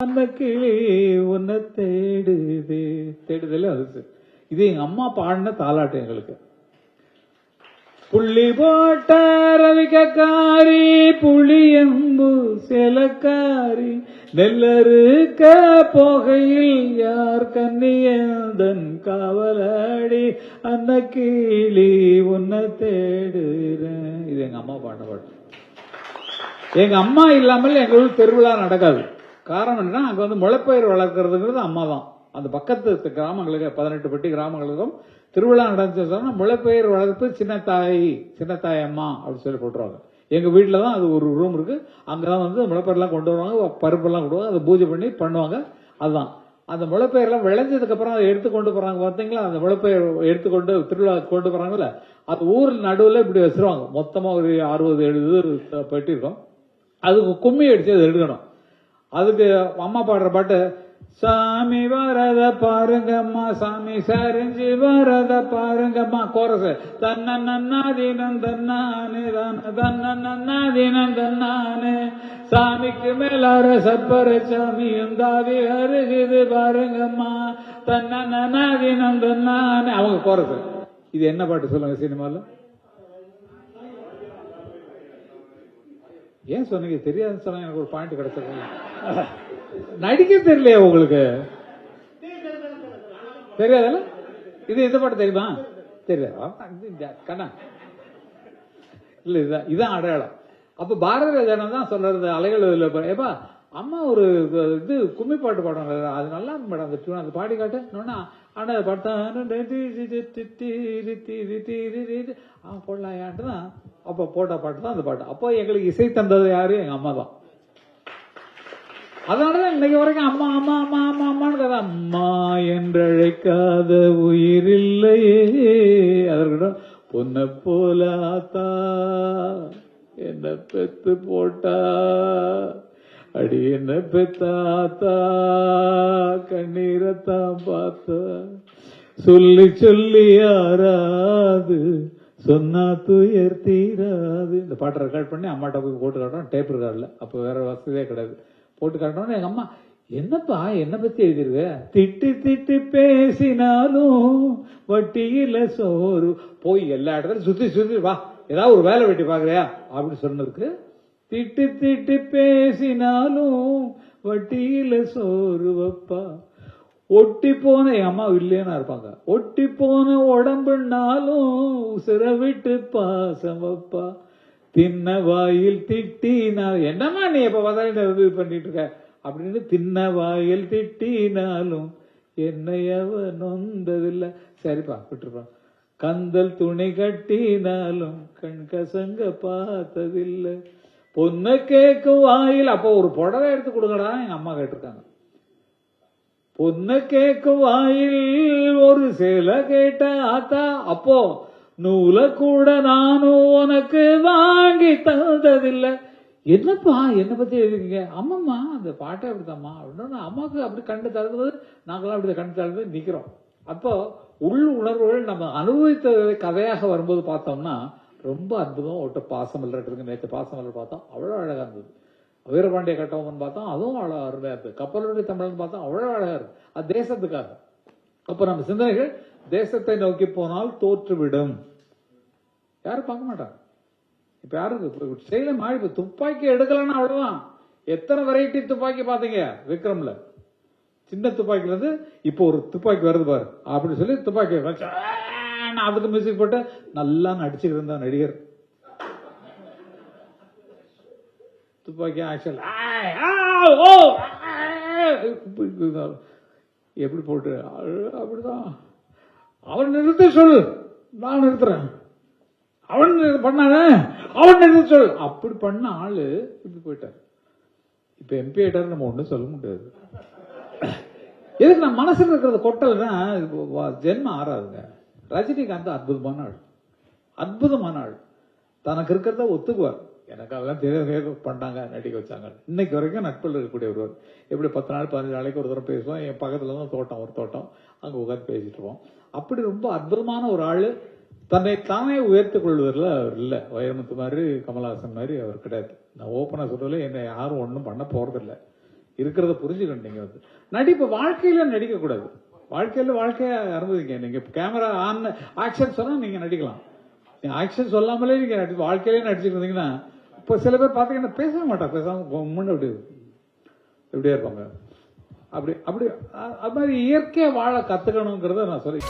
அந்த கிளி உன்னை தேடுது தேடுதல அது. இது எங்க அம்மா பாடின தாலாட்டு எங்களுக்கு. புள்ளி போட்ட ரவிக்காரி புளியம்பு செலக்காரி நெல்லறுக்க போகையில் யார் கன்னியந்தன் காவலாடி அந்த கிளி உன்னை தேடுறேன். இது எங்க அம்மா பாடின பாட்டு. எங்க அம்மா இல்லாமல் எங்களுக்கு திருவிழா நடக்காது. காரணம் என்ன, அங்க வந்து முளைப்பயிர் வளர்க்கறதுங்கிறது அம்மா தான். அந்த பக்கத்து கிராமங்களுக்கு 18 பட்டி கிராமங்களுக்கும் திருவிழா நடந்துச்சுன்னா முளைப்பயிர் வளர்ப்பு சின்னத்தாய் அம்மா அப்படின்னு சொல்லி போட்டுருவாங்க. எங்க வீட்டுல தான் அது ஒரு ரூம் இருக்கு. அங்கதான் வந்து முளைப்பயிரெல்லாம் கொண்டு வருவாங்க, பருப்பெல்லாம் கொண்டு அதை பூஜை பண்ணி பண்ணுவாங்க. அதுதான் அந்த முளைப்பயிரெல்லாம் விளைஞ்சதுக்கு அப்புறம் அதை எடுத்து கொண்டு போறாங்க பார்த்தீங்களா. அந்த முளைப்பயிர் எடுத்துக்கொண்டு திருவிழா கொண்டு போறாங்கல்ல, அது ஊர் நடுவில் இப்படி வச்சிருவாங்க. மொத்தமா ஒரு 60-70 பெட்டி இருக்கும். அதுக்கு கும்மி அடிச்சு அதை எடுக்கணும். அதுக்கு அம்மா பாடுற பாட்டு, சாமி வரத பாருங்கம்மா சாமி சரிஞ்சு வரத பாருங்கம்மா. கோரஸ் தன்ன நன்னாதீனம் தன்னானு தன்ன நன்னாதீனம் தன்னானு சாமிக்கு மேலார சப்பர சாமியும் தாவி அருகுது பாருங்கம்மா தன்ன நன்னாதீனம் தன்னானு. அவங்க கோரஸ். இது என்ன பாட்டு சொல்லுங்க சினிமால? ஏன் சொன்னீங்க? தெரியாதுன்னு சொன்னா எனக்கு ஒரு பாயிண்ட் கிடைச்சிருக்கீங்க. நடிக்க தெரியலையா உங்களுக்கு? தெரியாதுல்ல? இது எந்த பாட்டு தெரியுமா? தெரியாது கண்ணா. இல்ல இதான் அடையாளம். அப்ப பாரதி ராஜா தான் சொல்றது அலைகள். ஏப்பா அம்மா ஒரு இது கும்மி பாட்டு பாடுவாங்க, அது நல்லா இருக்கும் மேடம். அந்த டியூன் அந்த பாடி காட்டு போடலாயான்ட்டு தான் அப்ப போட்ட பாட்டு தான் அந்த பாட்டு. அப்போ எங்களுக்கு இசை தந்தது யாரு? எங்க அம்மா தான். அதனாலதான் இன்னைக்கு வரைக்கும் அம்மா அம்மா அம்மா அம்மா அம்மான்னு கதை. அம்மா என்றழைக்காத உயிர் இல்லையே. அதற்கு பொன்ன போல ஆத்தா என்ன பெத்து போட்டா அடி என்ன பெத்தாத்தா கண்ணீரத்தான் பார்த்தா சொல்லி சொல்லி யாராது சொன்னா துயர் தீராது. இந்த பாட்டை ரெக்கார்ட் பண்ணி அம்மாட்ட போய் போட்டு காட்டுறோம். டேப் ரெக்கார்டில் அப்போ வேற வசதியே கிடையாது. போட்டு காட்டணும். எங்க அம்மா என்னப்பா என்ன பத்தி எழுதிருக்க? திட்டு திட்டு பேசினாலும் வட்டியில சோறு. போய் எல்லா இடத்துலையும் சுத்தி சுத்தி வா, ஏதாவது ஒரு வேலை வெட்டி பாக்குறியா அப்படின்னு சொன்னதுக்கு திட்டு திட்டு பேசினாலும் வட்டியில சோறு வப்பா. ஒட்டி போன என் அம்மா இல்லையா இருப்பாங்க. ஒட்டி போன உடம்புனாலும் உசுர விட்டு பாசம் வப்பா. தின்ன வாயில் திட்டினால் என்னம்மா நீ எப்ப பார்த்தாலும் இது பண்ணிட்டு இருக்க அப்படின்னு தின்ன வாயில் திட்டினாலும் என்னையவ நொந்ததில்லை. சரிப்பா விட்டுருப்பான். கந்தல் துணி கட்டினாலும் கண் கசங்க பார்த்ததில்லை. பொண்ணு கேக்கும் வாயில். அப்போ ஒரு புடவை எடுத்து கொடுங்கடா எங்க அம்மா கேட்டிருக்காங்க. பொண்ணு கேக்கும் வாயில் ஒரு சேலை கேட்ட ஆத்தா. அப்போ நூலை கூட நானும் உனக்கு வாங்கி தந்ததில்லை. என்னப்பா என்ன பத்தி எழுதிருக்கீங்க? அம்மம்மா அந்த பாட்டை அப்படித்தாம்மா அப்படின்னு அம்மாவுக்கு அப்படி கண்டு தழுவது. நாங்களாம் அப்படி கண்டு தழுவது நிக்கிறோம். அப்போ உள் உணர்வுகள் நம்ம அனுபவித்த கதையாக வரும்போது பார்த்தோம்னா ரொம்ப அற்புதம். ஒட்ட பாசமல்லருக்கு நேற்று பாசமல்லர் பார்த்தோம், அவ்வளோ அழகா இருந்தது. வீரபாண்டிய கட்டபொம்மன் பார்த்தோம், அதுவும் அவ்வளோ அருமையா இருந்தது. கப்பலுடைய தமிழன் பார்த்தோம், அவ்வளோ அழகா இருக்கு. அது தேசத்துக்காக. அப்ப நம்ம சிந்தனைகள் தேசத்தை நோக்கி போனால் தோற்றுவிடும். யாரும் பார்க்க மாட்டாங்க. இப்ப யாரும் செயல மாறி துப்பாக்கி எடுக்கலன்னா அவ்வளவுதான். எத்தனை வெரைட்டி துப்பாக்கி பாத்தீங்க விக்ரம்ல? சின்ன துப்பாக்கில இருந்து இப்போ ஒரு துப்பாக்கி வருது பாரு அப்படின்னு சொல்லி துப்பாக்கி அதுக்கு மியூசிக் போட்டு நல்லா நடிச்சுட்டு இருந்தா நடிகர். துப்பாக்கி ஆக்ஷன் எப்படி போட்டு அப்படிதான். அவன் நிறுத்த சொல், நான் நிறுத்துறேன். அவன் பண்ணான அவன் நிறுத்த சொல். அப்படி பண்ண ஆளு இப்படி போயிட்டார். இப்ப எம்பி ஆயிட்டாரு, நம்ம ஒண்ணும் சொல்ல முடியாது. எதுக்கு நான் மனசுல இருக்கிறத கொட்டல்னா ஜென்மம் ஆறாதுங்க. ரஜினிகாந்த் அற்புதமான ஆள், அற்புதமான ஆள். தனக்கு இருக்கிறத ஒத்துக்குவார். எனக்கு அதெல்லாம் தெரியாத பண்ணாங்க, நடிக்க வச்சாங்க. இன்னைக்கு வரைக்கும் நட்பில் இருக்கக்கூடிய ஒருவர். எப்படி 10 நாள் 15 நாளைக்கு ஒரு தரம் பேசுவோம். என் பக்கத்துல தான் தோட்டம், ஒரு தோட்டம், அங்க உட்காந்து பேசிட்டு இருப்போம். அப்படி ரொம்ப அற்புதமான ஒரு ஆளு. தன்னை தானே உயர்த்திக் கொள்வதில் அவர் இல்லை. வைரமுத்து மாதிரி, கமலஹாசன் மாதிரி அவர் கிடையாது. நான் ஓப்பனா சொல்றதுல என்னை யாரும் ஒன்றும் பண்ண போறதில்லை. இருக்கிறத புரிஞ்சுக்கணும். நீங்க வந்து நடிப்பு வாழ்க்கையில நடிக்க கூடாது. வாழ்க்கைய அனுபவிங்க. நீங்க கேமரா ஆன் ஆக்ஷன் சொன்னா நீங்க நடிக்கலாம். ஆக்ஷன் சொல்லாமலே நீங்க வாழ்க்கையிலே நடிச்சுட்டு இருந்தீங்கன்னா, இப்ப சில பேர் பாத்தீங்கன்னா பேசவே மாட்டாங்க, பேசாம முன்ன இப்படியே இருப்பாங்க. அப்படி அப்படி அது மாதிரி இயற்கையா வாழ கத்துக்கணுங்கிறத நான் சொல்லி